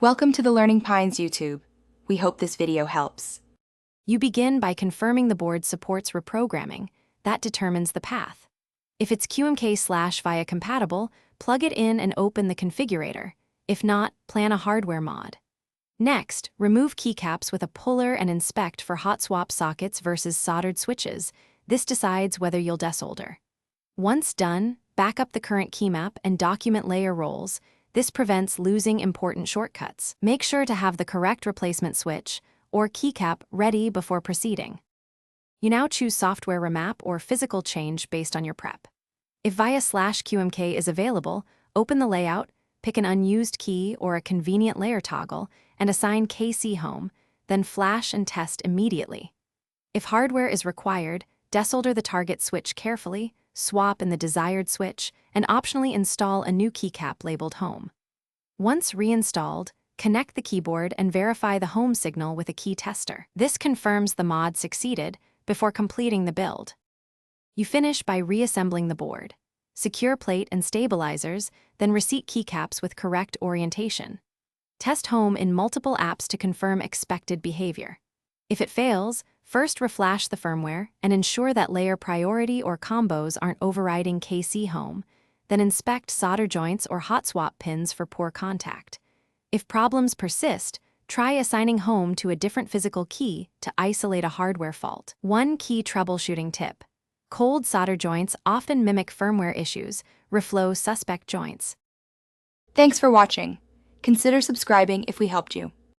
Welcome to the Learning Pines YouTube. We hope this video helps. You begin by confirming the board supports reprogramming. That determines the path. If it's QMK/VIA compatible, plug it in and open the configurator. If not, plan a hardware mod. Next, remove keycaps with a puller and inspect for hot swap sockets versus soldered switches. This decides whether you'll desolder. Once done, back up the current key map and document layer roles. This prevents losing important shortcuts. Make sure to have the correct replacement switch or keycap ready before proceeding. You now choose software remap or physical change based on your prep. If VIA/QMK is available, open the layout, pick an unused key or a convenient layer toggle, and assign KC home, then flash and test immediately. If hardware is required, desolder the target switch carefully, swap in the desired switch, and optionally install a new keycap labeled home. Once reinstalled, connect the keyboard and verify the home signal with a key tester. This confirms the mod succeeded before completing the build. You finish by reassembling the board. Secure plate and stabilizers, then reseat keycaps with correct orientation. Test home in multiple apps to confirm expected behavior. If it fails, first reflash the firmware and ensure that layer priority or combos aren't overriding KC home, then inspect solder joints or hot swap pins for poor contact. If problems persist, try assigning home to a different physical key to isolate a hardware fault. One key troubleshooting tip: cold solder joints often mimic firmware issues, reflow suspect joints. Thanks for watching. Consider subscribing if we helped you.